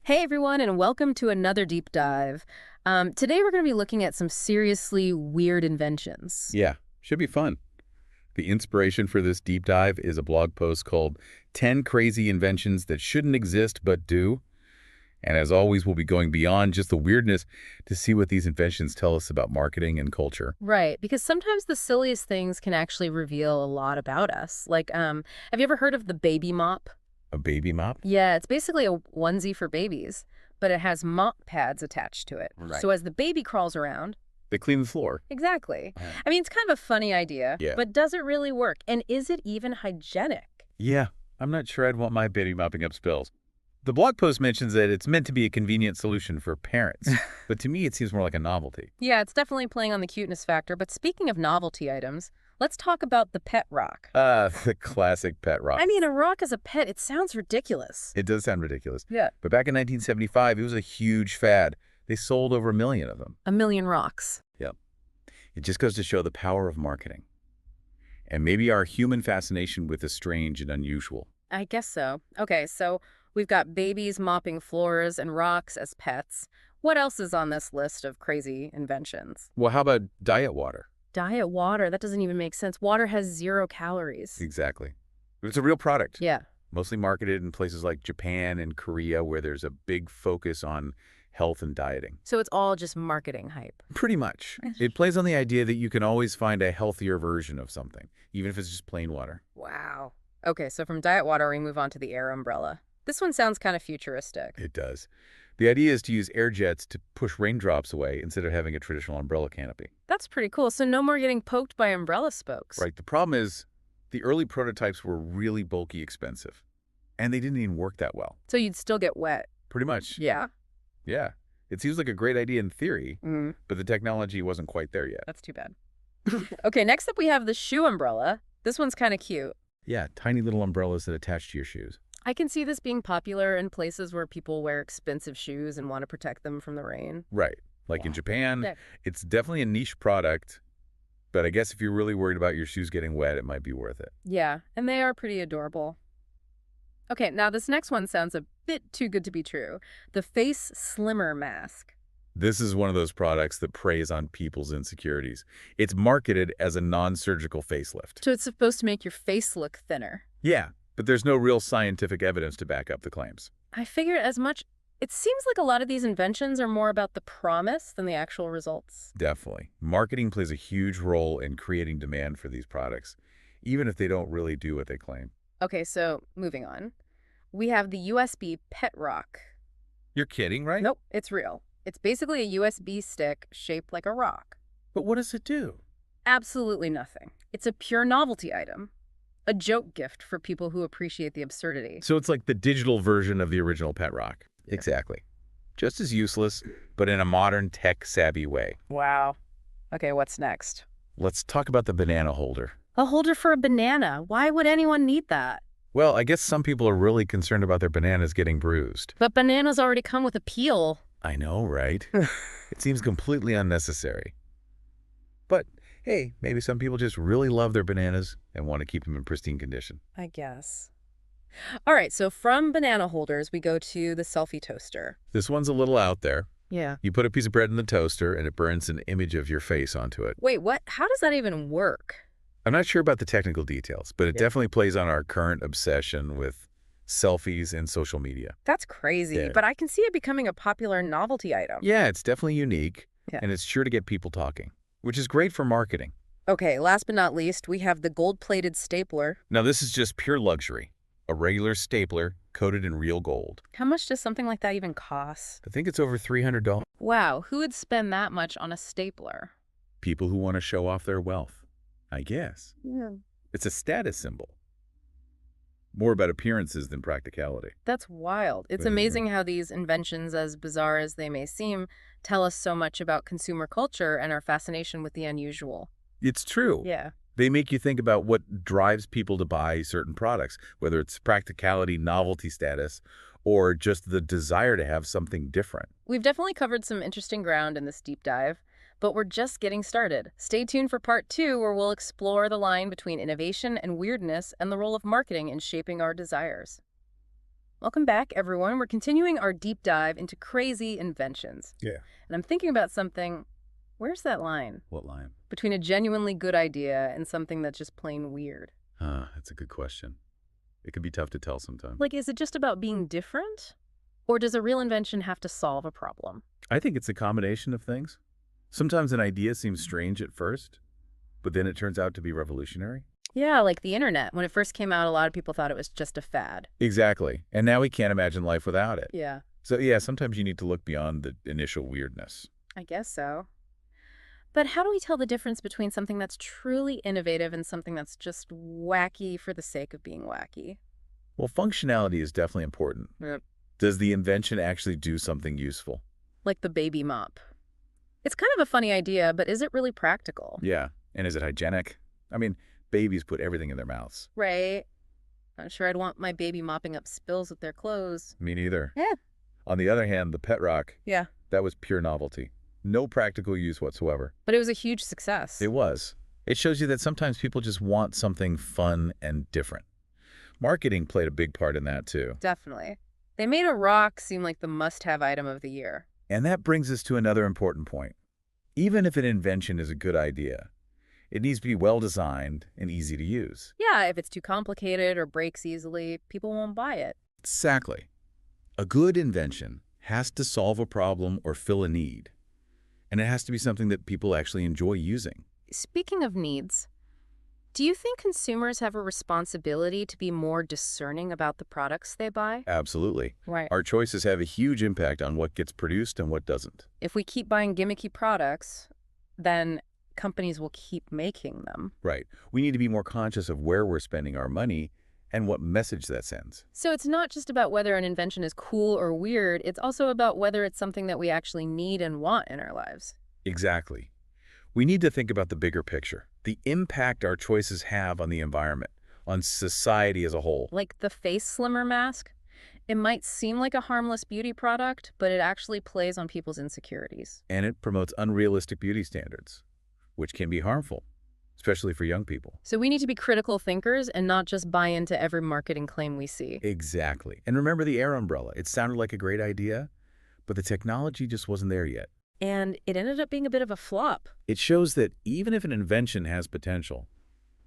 Hey everyone, and welcome to another deep dive. Today we're going to be looking at some seriously weird inventions. Yeah, should be fun. The inspiration for this deep dive is a blog post called 10 Crazy Inventions That Shouldn't Exist But Do. And as always, we'll be going beyond just the weirdness to see what these inventions tell us about marketing and culture. Right, because sometimes the silliest things can actually reveal a lot about us. Have you ever heard of the baby mop? A baby mop? Yeah, it's basically a onesie for babies, but it has mop pads attached to it. Right. So as the baby crawls around, They clean the floor. exactly. Uh, I mean, it's kind of a funny idea, Yeah. but does it really work? And is it even hygienic? Yeah, I'm not sure I'd want my baby mopping up spills. The blog post mentions that it's meant to be a convenient solution for parents, but to me it seems more like a novelty. Yeah, it's definitely playing on the cuteness factor, but speaking of novelty items, let's talk about the pet rock. The classic pet rock. I mean, a rock as a pet, it sounds ridiculous. It does sound ridiculous. Yeah. But back in 1975, it was a huge fad. They sold over 1 million of them. A million rocks. Yep. It just goes to show the power of marketing. And maybe our human fascination with the strange and unusual. I guess so. Okay, so we've got babies mopping floors and rocks as pets. What else is on this list of crazy inventions? Well, how about diet water? Diet water. That doesn't even make sense. Water has 0 calories. Exactly. It's a real product. Yeah. Mostly marketed in places like Japan and Korea where there's a big focus on health and dieting. So it's all just marketing hype. Pretty much. It plays on the idea that you can always find a healthier version of something, even if it's just plain water. Wow. Okay, so from diet water, we move on to the air umbrella. This one sounds kind of futuristic. It does. The idea is to use air jets to push raindrops away instead of having a traditional umbrella canopy. That's pretty cool. So no more getting poked by umbrella spokes. Right. The problem is the early prototypes were really bulky expensive, and they didn't even work that well. So you'd still get wet. Pretty much. Yeah. Yeah. It seems like a great idea in theory, Mm, but the technology wasn't quite there yet. that's too bad. Okay, next up we have the shoe umbrella. This one's kind of cute. Yeah, tiny little umbrellas that attach to your shoes. I can see this being popular in places where people wear expensive shoes and want to protect them from the rain. Right. Like in Yeah. Japan, Yeah. it's definitely a niche product, but I guess if you're really worried about your shoes getting wet, it might be worth it. Yeah, and they are pretty adorable. Okay, now this next one sounds a bit too good to be true. The face slimmer mask. This is one of those products that preys on people's insecurities. It's marketed as a non-surgical facelift. So it's supposed to make your face look thinner. Yeah, but there's no real scientific evidence to back up the claims. I figured as much. It seems like a lot of these inventions are more about the promise than the actual results. Definitely. Marketing plays a huge role in creating demand for these products, even if they don't really do what they claim. Okay, so moving on. We have the USB pet rock. You're kidding, right? Nope, it's real. It's basically a USB stick shaped like a rock. But what does it do? Absolutely nothing. It's a pure novelty item. A joke gift for people who appreciate the absurdity. So it's like the digital version of the original pet rock. Exactly. Just as useless, but in a modern, tech-savvy way. Wow. Okay, what's next? Let's talk about the banana holder. A holder for a banana. Why would anyone need that? Well, I guess some people are really concerned about their bananas getting bruised. But bananas already come with a peel. I know, right? It seems completely unnecessary. But, hey, maybe some people just really love their bananas and want to keep them in pristine condition. I guess. All right, so from banana holders, we go to the selfie toaster. This one's a little out there. Yeah. You put a piece of bread in the toaster and it burns an image of your face onto it. Wait, what? How does that even work? I'm not sure about the technical details, but it definitely plays on our current obsession with selfies and social media. That's crazy, Yeah. but I can see it becoming a popular novelty item. Yeah, it's definitely unique, Yeah. and it's sure to get people talking, which is great for marketing. Okay, last but not least, we have the gold-plated stapler. Now, this is just pure luxury. A regular stapler coated in real gold. How much does something like that even cost? I think it's over $300. Wow, who would spend that much on a stapler? People who want to show off their wealth, I guess. Yeah. It's a status symbol. More about appearances than practicality. That's wild. It's Mhm. amazing how these inventions, as bizarre as they may seem, tell us so much about consumer culture and our fascination with the unusual. It's true. Yeah. They make you think about what drives people to buy certain products, whether it's practicality, novelty status, or just the desire to have something different. We've definitely covered some interesting ground in this deep dive, but we're just getting started. Stay tuned for part 2, where we'll explore the line between innovation and weirdness and the role of marketing in shaping our desires. Welcome back, everyone. We're continuing our deep dive into crazy inventions. Yeah. And I'm thinking about something. Where's that line What line? between a genuinely good idea and something that's just plain weird? That's a good question. It can be tough to tell sometimes. Like, is it just about being different? Or does a real invention have to solve a problem? I think it's a combination of things. Sometimes an idea seems strange at first, but then it turns out to be revolutionary. Yeah, like the internet. When it first came out, a lot of people thought it was just a fad. Exactly. And now we can't imagine life without it. Yeah, So yeah, sometimes you need to look beyond the initial weirdness. I guess so. But how do we tell the difference between something that's truly innovative and something that's just wacky for the sake of being wacky? Well, functionality is definitely important. Yep. Does the invention actually do something useful? Like the baby mop. It's kind of a funny idea, but is it really practical? Yeah. And is it hygienic? I mean, babies put everything in their mouths. Right. Not sure I'd want my baby mopping up spills with their clothes. Me neither. Yeah. On the other hand, the pet rock, Yeah. that was pure novelty. No practical use whatsoever. But it was a huge success. It was. It shows you that sometimes people just want something fun and different. Marketing played a big part in that too. Definitely. They made a rock seem like the must-have item of the year. And that brings us to another important point. Even if an invention is a good idea, it needs to be well designed and easy to use. Yeah, if it's too complicated or breaks easily, people won't buy it. Exactly. A good invention has to solve a problem or fill a need. And it has to be something that people actually enjoy using. Speaking of needs, do you think consumers have a responsibility to be more discerning about the products they buy? Absolutely. Right. Our choices have a huge impact on what gets produced and what doesn't. If we keep buying gimmicky products, then companies will keep making them. Right. We need to be more conscious of where we're spending our money and what message that sends. So it's not just about whether an invention is cool or weird, it's also about whether it's something that we actually need and want in our lives. Exactly. We need to think about the bigger picture, the impact our choices have on the environment, on society as a whole. Like the face slimmer mask, it might seem like a harmless beauty product, but it actually plays on people's insecurities. And it promotes unrealistic beauty standards, which can be harmful, especially for young people. So we need to be critical thinkers and not just buy into every marketing claim we see. Exactly. And remember the air umbrella. It sounded like a great idea, but the technology just wasn't there yet. And it ended up being a bit of a flop. It shows that even if an invention has potential,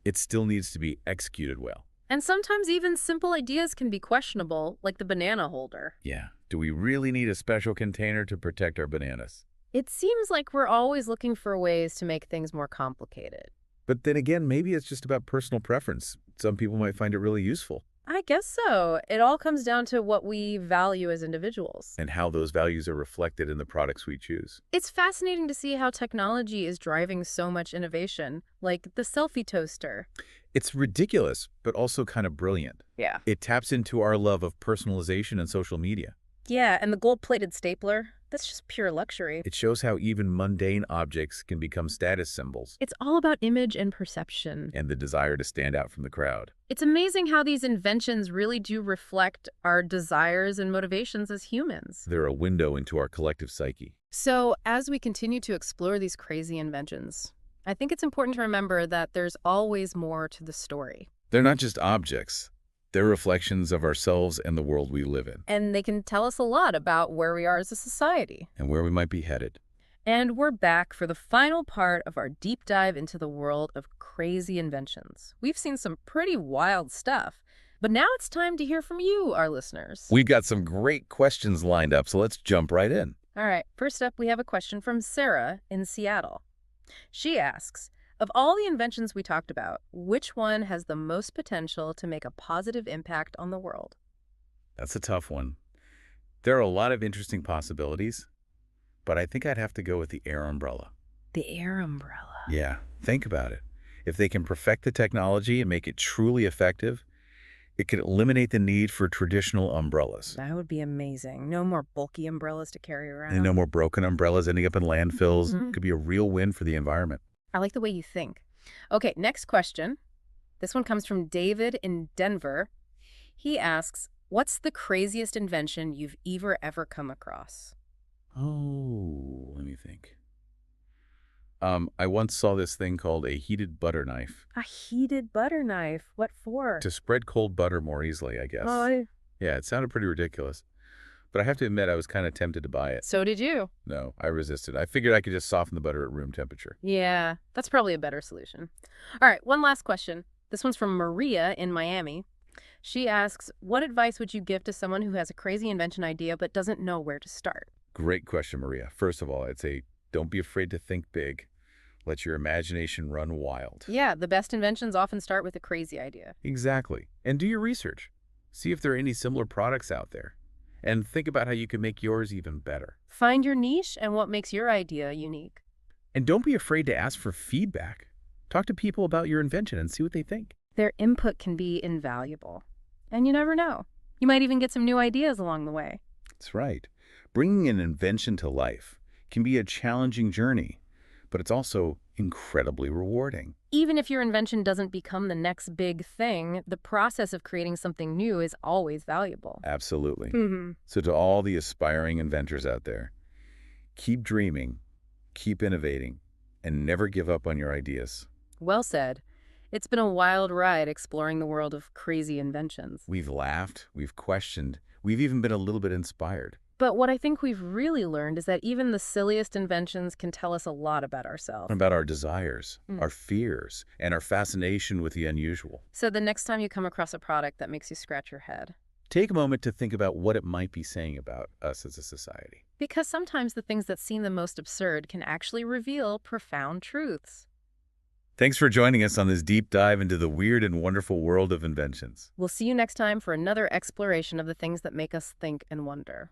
it still needs to be executed well. And sometimes even simple ideas can be questionable, like the banana holder. Yeah. Do we really need a special container to protect our bananas? It seems like we're always looking for ways to make things more complicated. But then again, maybe it's just about personal preference. Some people might find it really useful. I guess so. It all comes down to what we value as individuals. And how those values are reflected in the products we choose. It's fascinating to see how technology is driving so much innovation, like the selfie toaster. It's ridiculous, but also kind of brilliant. Yeah. It taps into our love of personalization and social media. Yeah, and the gold-plated stapler, that's just pure luxury. It shows how even mundane objects can become status symbols It's all about image and perception. and the desire to stand out from the crowd. It's amazing how these inventions really do reflect our desires and motivations as humans. They're a window into our collective psyche. So, as we continue to explore these crazy inventions, I think it's important to remember that there's always more to the story. They're not just objects. They're reflections of ourselves and the world we live in, And they can tell us a lot about where we are as a society. and where we might be headed. And we're back for the final part of our deep dive into the world of crazy inventions. We've seen some pretty wild stuff, but now it's time to hear from you, our listeners. We've got some great questions lined up, so let's jump right in. All right, first up, we have a question from Sarah in Seattle. She asks, of all the inventions we talked about, which one has the most potential to make a positive impact on the world? That's a tough one. There are a lot of interesting possibilities, but I think I'd have to go with the air umbrella. The air umbrella. Yeah, think about it. If they can perfect the technology and make it truly effective, it could eliminate the need for traditional umbrellas. That would be amazing. No more bulky umbrellas to carry around. And no more broken umbrellas ending up in landfills. Mhm. It could be a real win for the environment. I like the way you think. Okay, next question. This one comes from David in Denver. He asks, what's the craziest invention you've ever come across? Oh, let me think. I once saw this thing called a heated butter knife A heated butter knife. What for? to spread cold butter more easily, I guess. Oh, Yeah, it sounded pretty ridiculous. But I have to admit, I was kind of tempted to buy it. So did you. No, I resisted. I figured I could just soften the butter at room temperature. Yeah, that's probably a better solution. All right, one last question. This one's from Maria in Miami. She asks, what advice would you give to someone who has a crazy invention idea but doesn't know where to start? Great question, Maria. First of all, I'd say don't be afraid to think big. Let your imagination run wild. Yeah, the best inventions often start with a crazy idea. Exactly. And do your research. See if there are any similar products out there. And think about how you can make yours even better. Find your niche and what makes your idea unique. And don't be afraid to ask for feedback. Talk to people about your invention and see what they think. Their input can be invaluable. And you never know. You might even get some new ideas along the way. That's right. Bringing an invention to life can be a challenging journey, but it's also incredibly rewarding. Even if your invention doesn't become the next big thing, the process of creating something new is always valuable. Absolutely. Mm-hmm. So to all the aspiring inventors out there, keep dreaming, keep innovating, and never give up on your ideas. Well said. It's been a wild ride exploring the world of crazy inventions. We've laughed, we've questioned, we've even been a little bit inspired. But what I think we've really learned is that even the silliest inventions can tell us a lot about ourselves. About our desires, Mm. our fears, and our fascination with the unusual. So the next time you come across a product that makes you scratch your head, Take a moment to think about what it might be saying about us as a society. because sometimes the things that seem the most absurd can actually reveal profound truths. Thanks for joining us on this deep dive into the weird and wonderful world of inventions. We'll see you next time for another exploration of the things that make us think and wonder.